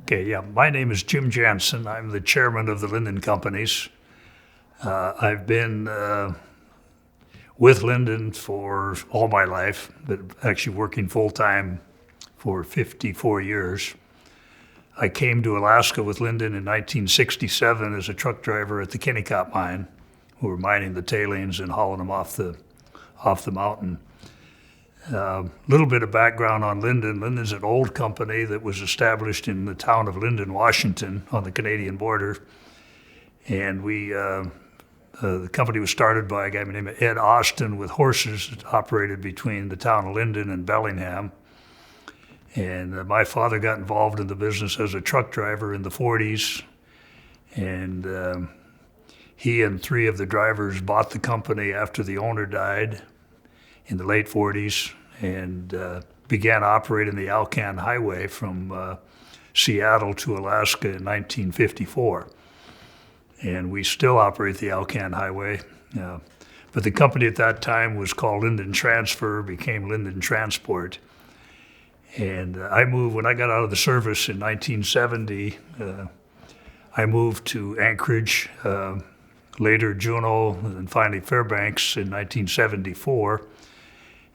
Okay, yeah, my name is Jim Jansen. I'm the chairman of the Linden Companies. I've been with Linden for all my life, but actually working full-time for 54 years. I came to Alaska with Linden in 1967 as a truck driver at the Kennecott mine. We were mining the tailings and hauling them off the mountain. A little bit of background on Linden. Linden's an old company that was established in the town of Linden, Washington, on the Canadian border. And the company was started by a guy named Ed Austin with horses that operated between the town of Linden and Bellingham. And my father got involved in the business as a truck driver in the 40s. And he and three of the drivers bought the company after the owner died in the late 40s, and began operating the Dalton Highway from Seattle to Alaska in 1954. And we still operate the Dalton Highway. But the company at that time was called Linden Transfer, became Linden Transport. And when I got out of the service in 1970, I moved to Anchorage, later Juneau, and finally Fairbanks in 1974.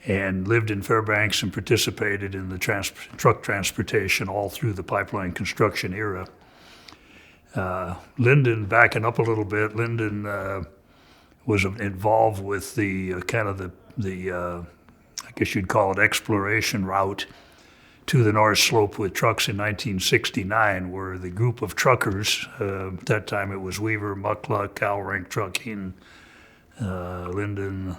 And lived in Fairbanks and participated in the truck transportation all through the pipeline construction era. Linden, backing up a little bit, Linden was involved with the I guess you'd call it exploration route to the North Slope with trucks in 1969, where the group of truckers, at that time it was Weaver, Muckluck, Calrank Trucking, Linden,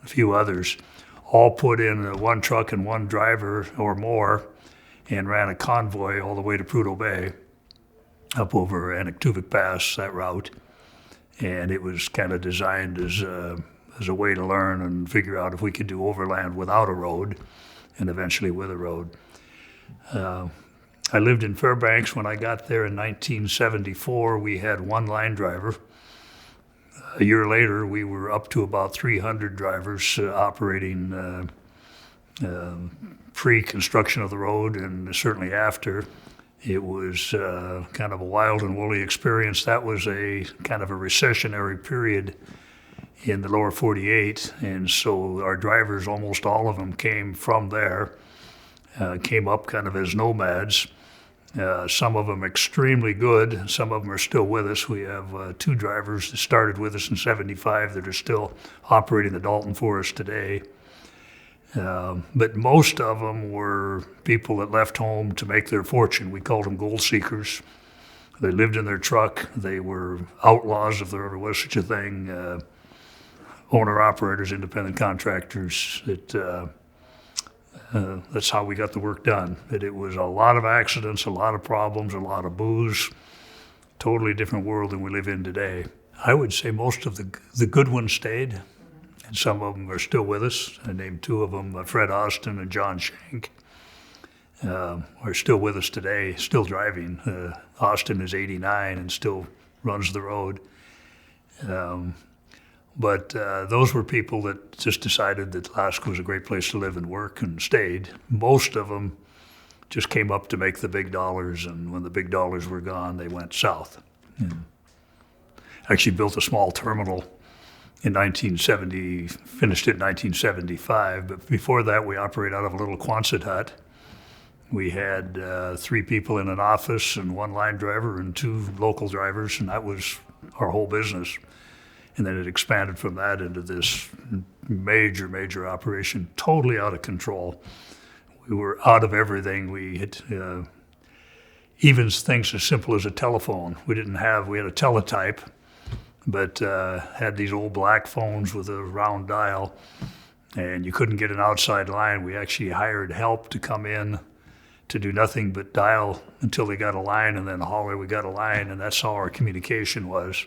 a few others, all put in one truck and one driver or more and ran a convoy all the way to Prudhoe Bay, up over Anaktuvuk Pass, that route. And it was kind of designed as a way to learn and figure out if we could do overland without a road and eventually with a road. I lived in Fairbanks. When I got there in 1974, we had one line driver. A year later, we were up to about 300 drivers operating pre-construction of the road, and certainly after. It was kind of a wild and woolly experience. That was a kind of a recessionary period in the lower 48, and so our drivers, almost all of them, came from there, came up kind of as nomads. Some of them extremely good. Some of them are still with us. We have two drivers that started with us in '75 that are still operating the Dalton for us today. But most of them were people that left home to make their fortune. We called them gold seekers. They lived in their truck. They were outlaws, if there ever was such a thing. Owner-operators, independent contractors. That's how we got the work done. But it was a lot of accidents, a lot of problems, a lot of booze. Totally different world than we live in today. I would say most of the good ones stayed, and some of them are still with us. I named two of them, Fred Austin and John Shank, are still with us today, still driving. Austin is 89 and still runs the road. But those were people that just decided that Alaska was a great place to live and work and stayed. Most of them just came up to make the big dollars, and when the big dollars were gone, they went south. And actually built a small terminal in 1970, finished it in 1975, but before that we operated out of a little Quonset hut. We had three people in an office and one line driver and two local drivers, and that was our whole business. And then it expanded from that into this major operation, totally out of control. We were out of everything. We had even things as simple as a telephone. We had a teletype, but had these old black phones with a round dial, and you couldn't get an outside line. We actually hired help to come in to do nothing but dial until they got a line, and then holler, we got a line, and that's how our communication was.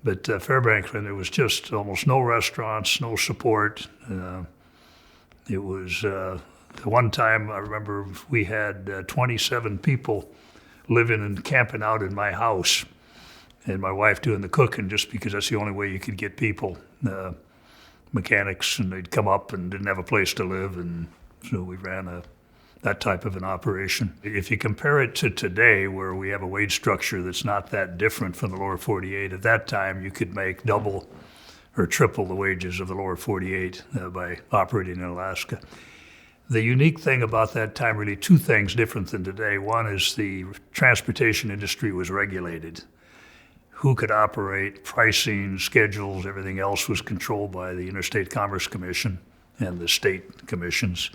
But Fairbanks, when there was just almost no restaurants, no support. It was, one time I remember we had 27 people living and camping out in my house, and my wife doing the cooking, just because that's the only way you could get people, mechanics, and they'd come up and didn't have a place to live, and so we ran that type of an operation. If you compare it to today, where we have a wage structure that's not that different from the lower 48, at that time you could make double or triple the wages of the lower 48 by operating in Alaska. The unique thing about that time, really two things different than today. One is the transportation industry was regulated. Who could operate, pricing, schedules, everything else was controlled by the Interstate Commerce Commission and the state commissions.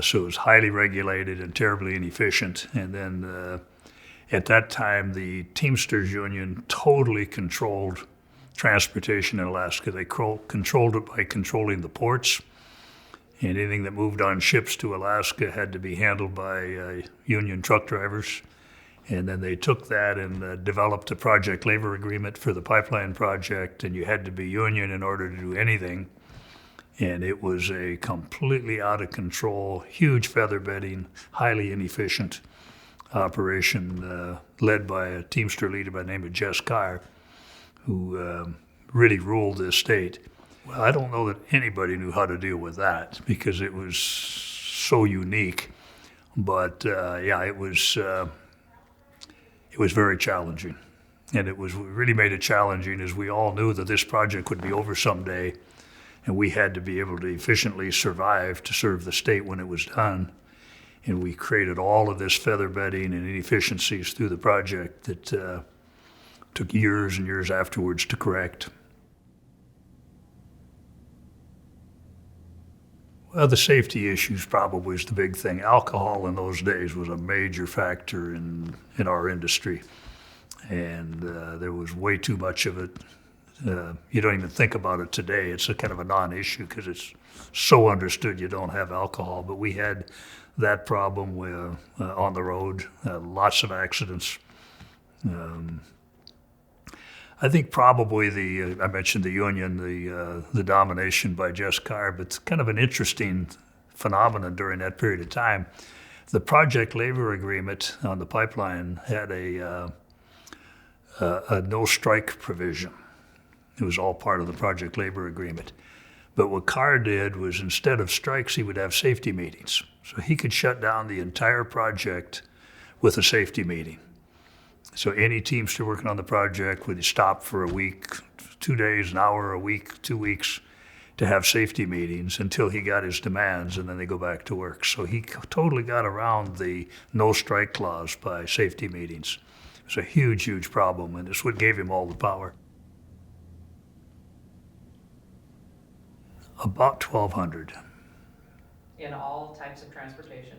So it was highly regulated and terribly inefficient. And then at that time, the Teamsters Union totally controlled transportation in Alaska. They controlled it by controlling the ports. Anything that moved on ships to Alaska had to be handled by union truck drivers. And then they took that and developed a project labor agreement for the pipeline project, and you had to be union in order to do anything. And it was a completely out of control, huge feather bedding, highly inefficient operation led by a Teamster leader by the name of Jess Carr, who really ruled this state. Well, I don't know that anybody knew how to deal with that because it was so unique. But it was very challenging. And it really made it challenging as we all knew that this project would be over someday, and we had to be able to efficiently survive to serve the state when it was done. And we created all of this feather bedding and inefficiencies through the project that took years and years afterwards to correct. Well, the safety issues probably is the big thing. Alcohol in those days was a major factor in our industry, and there was way too much of it. You don't even think about it today. It's a kind of a non-issue because it's so understood you don't have alcohol, but we had that problem on the road, lots of accidents. I think probably I mentioned the union, the domination by Jess Carr, but it's kind of an interesting phenomenon during that period of time. The project labor agreement on the pipeline had a no strike provision. It was all part of the project labor agreement. But what Carr did was instead of strikes, he would have safety meetings. So he could shut down the entire project with a safety meeting. So any Teamster working on the project would stop for a week, 2 days, an hour, a week, 2 weeks to have safety meetings until he got his demands, and then they go back to work. So he totally got around the no strike clause by safety meetings. It was a huge, huge problem, and it's what gave him all the power. About 1,200. In all types of transportation?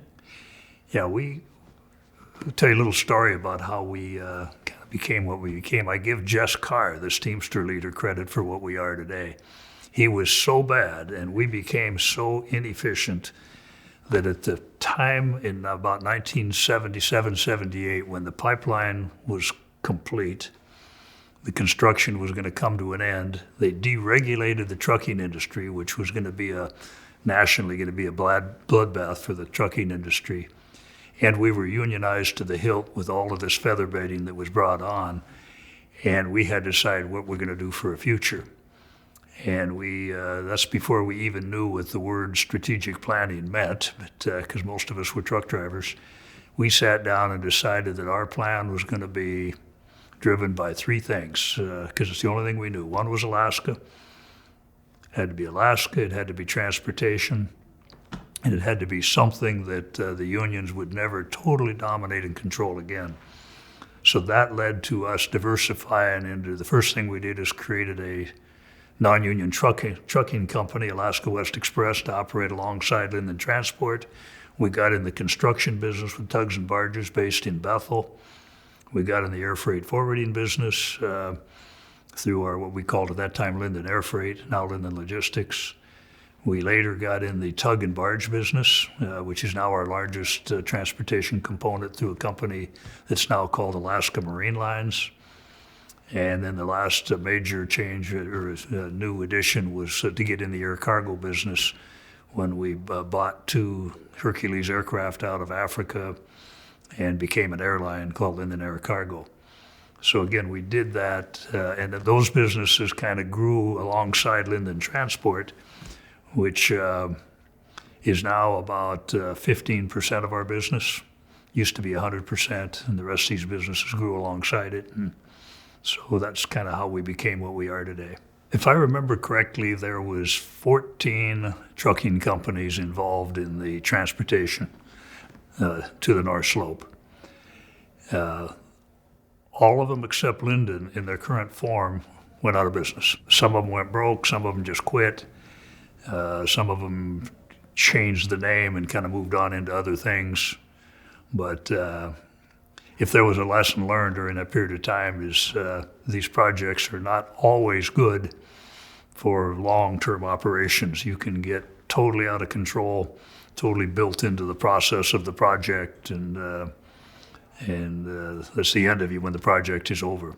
Yeah, I'll tell you a little story about how we kind of became what we became. I give Jess Carr, this Teamster leader, credit for what we are today. He was so bad, and we became so inefficient that at the time in about 1977, 78, when the pipeline was complete, the construction was going to come to an end, they deregulated the trucking industry, which was going to be nationally going to be a bloodbath for the trucking industry. And we were unionized to the hilt with all of this feather bedding that was brought on. And we had to decide what we're going to do for a future. And that's before we even knew what the word strategic planning meant, because most of us were truck drivers. We sat down and decided that our plan was going to be driven by three things, because it's the only thing we knew. One was Alaska. It had to be Alaska, it had to be transportation, and it had to be something that the unions would never totally dominate and control again. So that led to us diversifying into, the first thing we did is created a non-union trucking company, Alaska West Express, to operate alongside Linden Transport. We got in the construction business with tugs and barges based in Bethel. We got in the air freight forwarding business through our, what we called at that time, Linden Air Freight, now Linden Logistics. We later got in the tug and barge business, which is now our largest transportation component through a company that's now called Alaska Marine Lines. And then the last major change or new addition was to get in the air cargo business when we bought 2 Hercules aircraft out of Africa and became an airline called Linden Air Cargo. So again, we did that, and those businesses kind of grew alongside Linden Transport, which is now about 15% of our business. Used to be 100%, and the rest of these businesses grew alongside it. And so that's kind of how we became what we are today. If I remember correctly, there was 14 trucking companies involved in the transportation to the North Slope. All of them except Linden in their current form went out of business. Some of them went broke, some of them just quit. Some of them changed the name and kind of moved on into other things. But if there was a lesson learned during that period of time is these projects are not always good for long-term operations. You can get totally out of control, totally built into the process of the project, and that's the end of you when the project is over.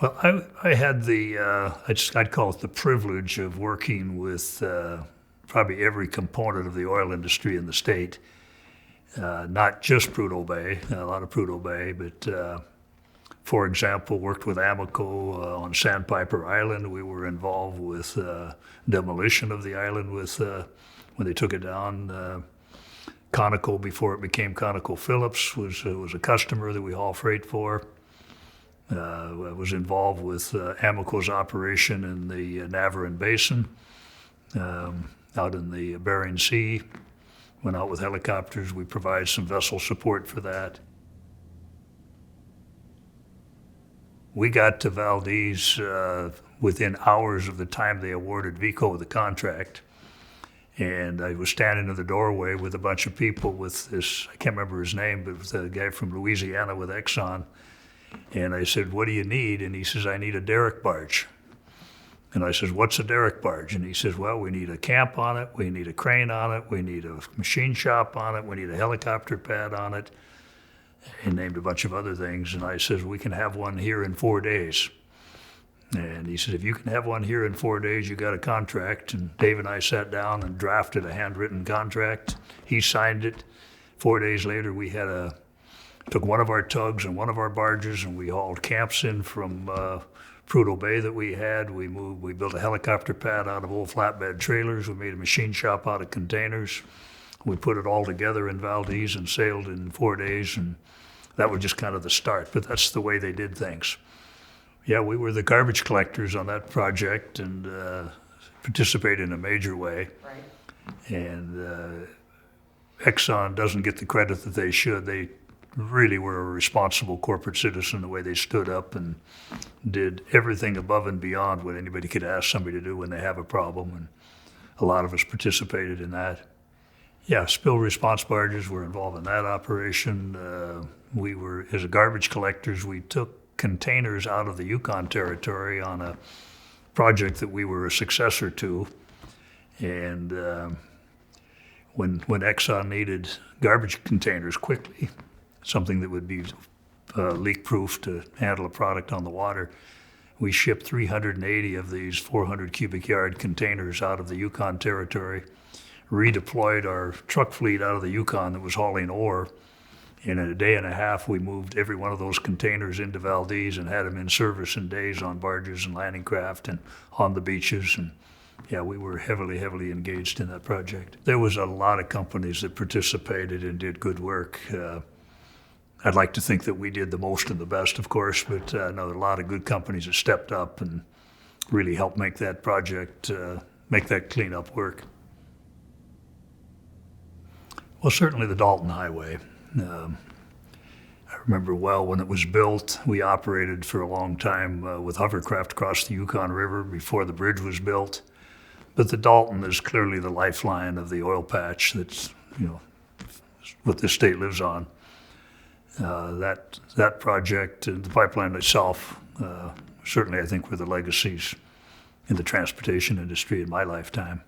Well, I had I'd call it the privilege of working with probably every component of the oil industry in the state. Not just Prudhoe Bay, a lot of Prudhoe Bay, but for example, worked with Amoco on Sandpiper Island. We were involved with demolition of the island when they took it down. Conoco, before it became ConocoPhillips, was a customer that we haul freight for. I was involved with Amoco's operation in the Navarin Basin, out in the Bering Sea. Went out with helicopters. We provide some vessel support for that. We got to Valdez within hours of the time they awarded Vico the contract. And I was standing in the doorway with a bunch of people with this, I can't remember his name, but it was a guy from Louisiana with Exxon. And I said, "What do you need?" And he says, "I need a derrick barge." And I says, "What's a derrick barge?" And he says, "Well, we need a camp on it, we need a crane on it, we need a machine shop on it, we need a helicopter pad on it." He named a bunch of other things. And I says, "We can have one here in 4 days." And he said, "If you can have one here in 4 days, you got a contract." And Dave and I sat down and drafted a handwritten contract. He signed it. 4 days later, we took one of our tugs and one of our barges, and we hauled camps in from Prudhoe Bay that we had. We built a helicopter pad out of old flatbed trailers. We made a machine shop out of containers. We put it all together in Valdez and sailed in 4 days, and that was just kind of the start. But that's the way they did things. Yeah, we were the garbage collectors on that project and participated in a major way. Right. And Exxon doesn't get the credit that they should. They really were a responsible corporate citizen the way they stood up and did everything above and beyond what anybody could ask somebody to do when they have a problem. And a lot of us participated in that. Yeah, spill response barges were involved in that operation. We were, as garbage collectors, we took containers out of the Yukon Territory on a project that we were a successor to. And when Exxon needed garbage containers quickly, something that would be leak-proof to handle a product on the water, we shipped 380 of these 400 cubic yard containers out of the Yukon Territory, redeployed our truck fleet out of the Yukon that was hauling ore. In a day and a half, we moved every one of those containers into Valdez and had them in service in days on barges and landing craft and on the beaches. And yeah, we were heavily, heavily engaged in that project. There was a lot of companies that participated and did good work. I'd like to think that we did the most and the best, of course, but no, there are a lot of good companies that stepped up and really helped make that project, make that cleanup work. Well, certainly the Dalton Highway. I remember well when it was built. We operated for a long time with hovercraft across the Yukon River before the bridge was built. But the Dalton is clearly the lifeline of the oil patch. That's what this state lives on. That project and the pipeline itself certainly I think were the legacies in the transportation industry in my lifetime.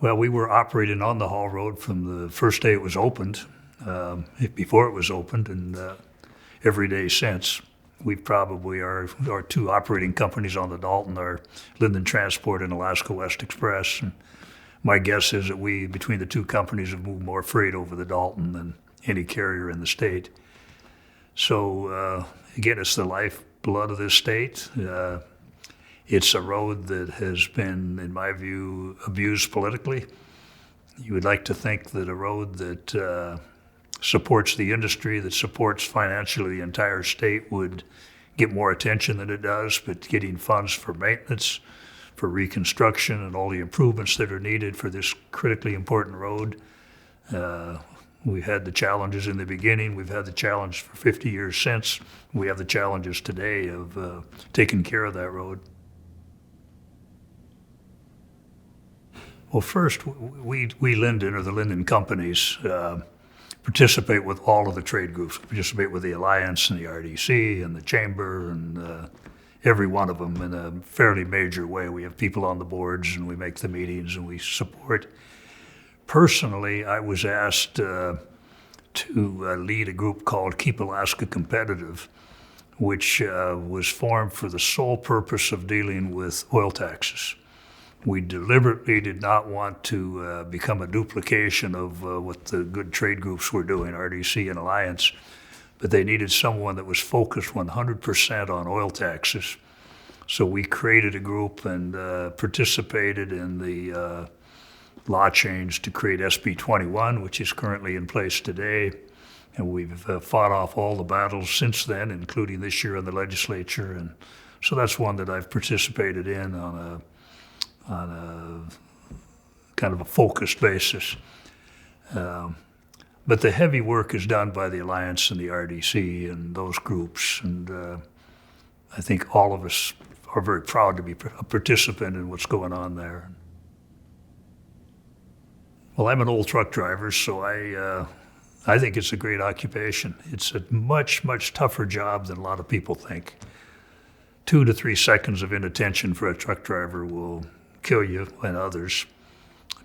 Well, we were operating on the haul road from the first day it was opened, before it was opened, and every day since. We probably our two operating companies on the Dalton are Linden Transport and Alaska West Express. And my guess is that we, between the two companies, have moved more freight over the Dalton than any carrier in the state. So again, it's the lifeblood of this state. It's a road that has been, in my view, abused politically. You would like to think that a road that supports the industry, that supports financially the entire state would get more attention than it does, but getting funds for maintenance, for reconstruction, and all the improvements that are needed for this critically important road. We had the challenges in the beginning. We've had the challenge for 50 years since. We have the challenges today of taking care of that road. Well, first, we Linden, or the Linden companies, participate with all of the trade groups. We participate with the Alliance and the RDC and the Chamber and every one of them in a fairly major way. We have people on the boards and we make the meetings and we support. Personally, I was asked to lead a group called Keep Alaska Competitive, which was formed for the sole purpose of dealing with oil taxes. We deliberately did not want to become a duplication of what the good trade groups were doing, RDC and Alliance, but they needed someone that was focused 100% on oil taxes. So we created a group and participated in the law change to create SB 21, which is currently in place today. And we've fought off all the battles since then, including this year in the legislature. And so that's one that I've participated in on a kind of a focused basis. But the heavy work is done by the Alliance and the RDC and those groups. And I think all of us are very proud to be a participant in what's going on there. Well, I'm an old truck driver, so I think it's a great occupation. It's a much, much tougher job than a lot of people think. 2 to 3 seconds of inattention for a truck driver will kill you and others.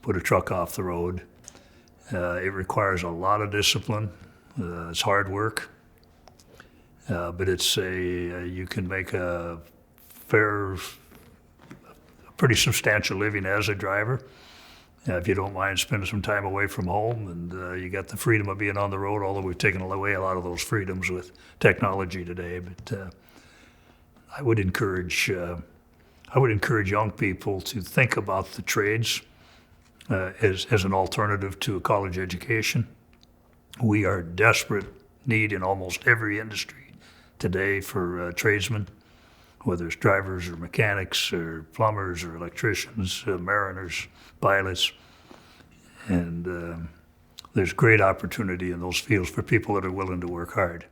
Put a truck off the road. It requires a lot of discipline. It's hard work, but you can make a pretty substantial living as a driver. If you don't mind spending some time away from home, and you got the freedom of being on the road, although we've taken away a lot of those freedoms with technology today. But I would encourage young people to think about the trades as an alternative to a college education. We are in desperate need in almost every industry today for tradesmen, whether it's drivers or mechanics or plumbers or electricians, mariners, pilots. And there's great opportunity in those fields for people that are willing to work hard.